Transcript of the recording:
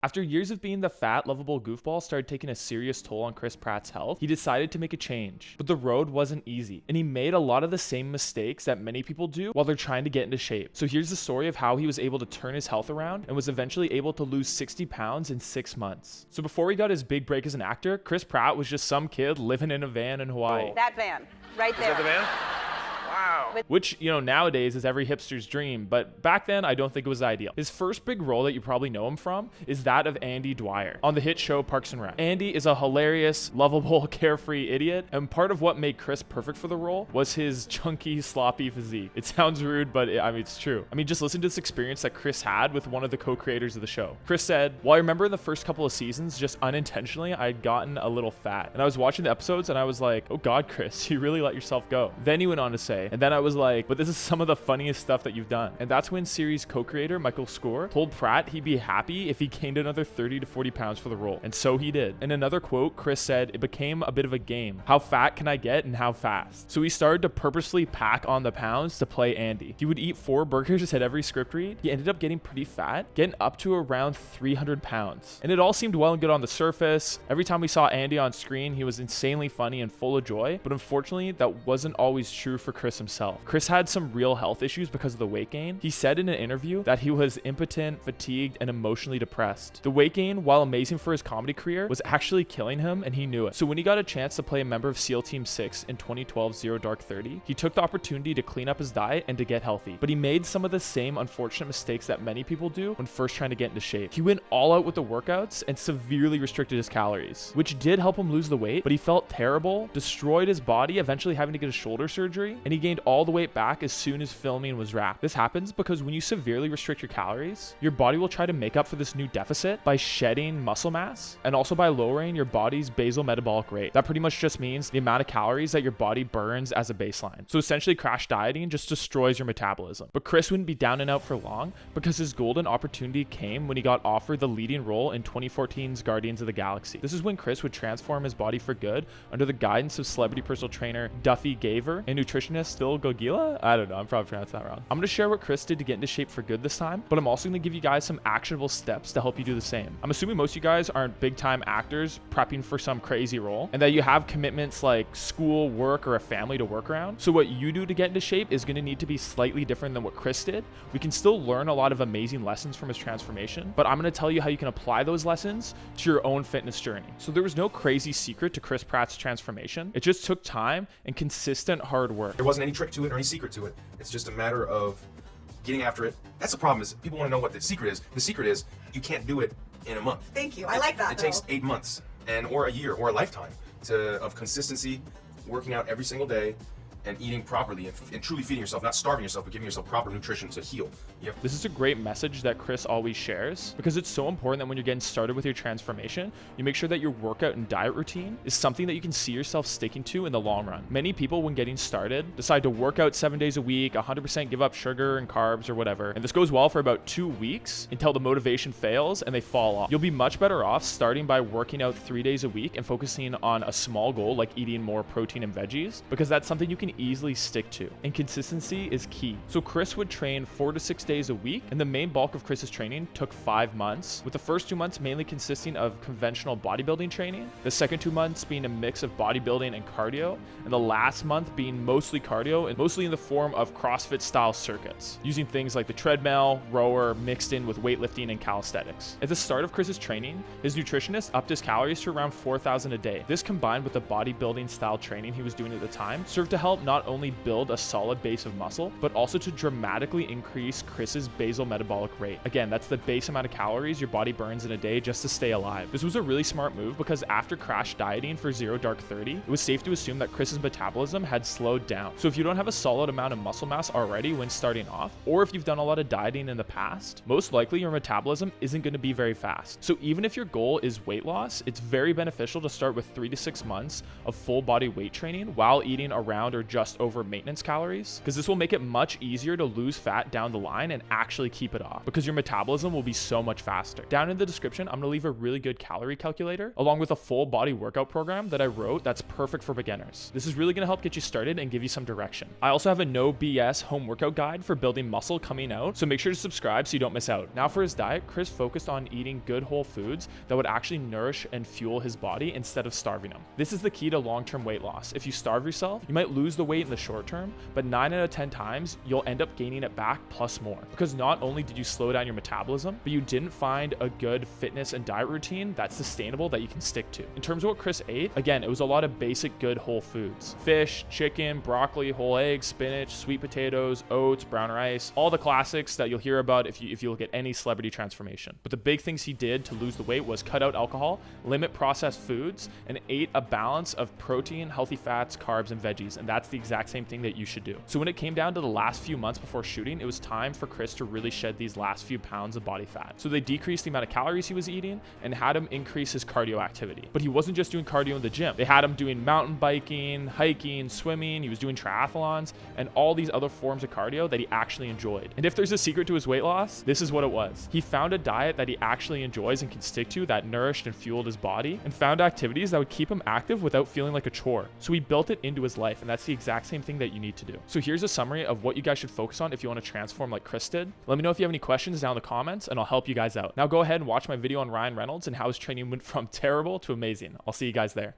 After years of being the fat, lovable goofball started taking a serious toll on Chris Pratt's health, he decided to make a change. But the road wasn't easy, and he made a lot of the same mistakes that many people do while they're trying to get into shape. So here's the story of how he was able to turn his health around and was eventually able to lose 60 pounds in 6 months. So before he got his big break as an actor, Chris Pratt was just some kid living in a van in Hawaii. That van, right there. Is that the van? Wow. Which, nowadays is every hipster's dream, but back then I don't think it was ideal. His first big role that you probably know him from is that of Andy Dwyer on the hit show Parks and Rec. Andy is a hilarious, lovable, carefree idiot, and part of what made Chris perfect for the role was his chunky, sloppy physique. It sounds rude, but it's true. Just listen to this experience that Chris had with one of the co-creators of the show. Chris said, "Well, I remember in the first couple of seasons, just unintentionally, I had gotten a little fat, and I was watching the episodes and I was like, oh God, Chris, you really let yourself go." Then he went on to say, and then I was like, but this is some of the funniest stuff that you've done. And that's when series co-creator Michael Score told Pratt he'd be happy if he gained another 30 to 40 pounds for the role. And so he did. In another quote, Chris said, "It became a bit of a game. How fat can I get and how fast?" So he started to purposely pack on the pounds to play Andy. He would eat 4 burgers at every script read. He ended up getting pretty fat, getting up to around 300 pounds. And it all seemed well and good on the surface. Every time we saw Andy on screen, he was insanely funny and full of joy. But unfortunately, that wasn't always true for Chris himself. Chris had some real health issues because of the weight gain. He said in an interview that he was impotent, fatigued, and emotionally depressed. The weight gain, while amazing for his comedy career, was actually killing him, and he knew it. So when he got a chance to play a member of SEAL Team 6 in 2012's Zero Dark 30, he took the opportunity to clean up his diet and to get healthy. But he made some of the same unfortunate mistakes that many people do when first trying to get into shape. He went all out with the workouts and severely restricted his calories, which did help him lose the weight, but he felt terrible, destroyed his body, eventually having to get a shoulder surgery, and he gained all the weight back as soon as filming was wrapped. This happens because when you severely restrict your calories, your body will try to make up for this new deficit by shedding muscle mass and also by lowering your body's basal metabolic rate. That pretty much just means the amount of calories that your body burns as a baseline. So essentially, crash dieting just destroys your metabolism. But Chris wouldn't be down and out for long because his golden opportunity came when he got offered the leading role in 2014's Guardians of the Galaxy. This is when Chris would transform his body for good under the guidance of celebrity personal trainer Duffy Gaver and nutritionist Phil Gogila. I don't know, I'm probably pronouncing that wrong. I'm going to share what Chris did to get into shape for good this time, but I'm also going to give you guys some actionable steps to help you do the same. I'm assuming most of you guys aren't big time actors prepping for some crazy role and that you have commitments like school, work, or a family to work around. So what you do to get into shape is going to need to be slightly different than what Chris did. We can still learn a lot of amazing lessons from his transformation, but I'm going to tell you how you can apply those lessons to your own fitness journey. So there was no crazy secret to Chris Pratt's transformation. It just took time and consistent hard work. There wasn't any trick to it or any secret to it. It's just a matter of getting after it. That's the problem, is people want to know what the secret is. The secret is you can't do it in a month. Thank you. I like that. It takes 8 months or a year or a lifetime of consistency, working out every single day, and eating properly and truly feeding yourself, not starving yourself, but giving yourself proper nutrition to heal. This is a great message that Chris always shares because it's so important that when you're getting started with your transformation, you make sure that your workout and diet routine is something that you can see yourself sticking to in the long run. Many people, when getting started, decide to work out 7 days a week, 100% give up sugar and carbs or whatever, and this goes well for about 2 weeks until the motivation fails and they fall off. You'll be much better off starting by working out 3 days a week and focusing on a small goal like eating more protein and veggies, because that's something you can easily stick to, and consistency is key. So Chris would train 4 to 6 days a week, and the main bulk of Chris's training took 5 months, with the first 2 months mainly consisting of conventional bodybuilding training, the second 2 months being a mix of bodybuilding and cardio, and the last month being mostly cardio and mostly in the form of CrossFit style circuits, using things like the treadmill, rower, mixed in with weightlifting and calisthenics. At the start of Chris's training, his nutritionist upped his calories to around 4,000 a day. This, combined with the bodybuilding style training he was doing at the time, served to help not only build a solid base of muscle, but also to dramatically increase Chris's basal metabolic rate. Again, that's the base amount of calories your body burns in a day just to stay alive. This was a really smart move because after crash dieting for Zero Dark 30, it was safe to assume that Chris's metabolism had slowed down. So if you don't have a solid amount of muscle mass already when starting off, or if you've done a lot of dieting in the past, most likely your metabolism isn't going to be very fast. So even if your goal is weight loss, it's very beneficial to start with 3 to 6 months of full body weight training while eating around or just over maintenance calories, because this will make it much easier to lose fat down the line and actually keep it off, because your metabolism will be so much faster. Down in the description, I'm gonna leave a really good calorie calculator along with a full body workout program that I wrote that's perfect for beginners. This is really gonna help get you started and give you some direction. I also have a no BS home workout guide for building muscle coming out, so make sure to subscribe so you don't miss out. Now for his diet, Chris focused on eating good whole foods that would actually nourish and fuel his body instead of starving him. This is the key to long-term weight loss. If you starve yourself, you might lose the weight in the short term, but 9 out of 10 times you'll end up gaining it back plus more, because not only did you slow down your metabolism, but you didn't find a good fitness and diet routine that's sustainable that you can stick to. In terms of what Chris ate, again, it was a lot of basic good whole foods: fish, chicken, broccoli, whole eggs, spinach, sweet potatoes, oats, brown rice, all the classics that you'll hear about if you look at any celebrity transformation. But the big things he did to lose the weight was cut out alcohol, limit processed foods, and ate a balance of protein, healthy fats, carbs, and veggies. And that's the exact same thing that you should do. So when it came down to the last few months before shooting, it was time for Chris to really shed these last few pounds of body fat. So they decreased the amount of calories he was eating and had him increase his cardio activity. But he wasn't just doing cardio in the gym. They had him doing mountain biking, hiking, swimming. He was doing triathlons and all these other forms of cardio that he actually enjoyed. And if there's a secret to his weight loss, this is what it was. He found a diet that he actually enjoys and can stick to, that nourished and fueled his body, and found activities that would keep him active without feeling like a chore. So he built it into his life, and that's the exact same thing that you need to do. So here's a summary of what you guys should focus on if you want to transform like Chris did. Let me know if you have any questions down in the comments, and I'll help you guys out. Now go ahead and watch my video on Ryan Reynolds and how his training went from terrible to amazing. I'll see you guys there.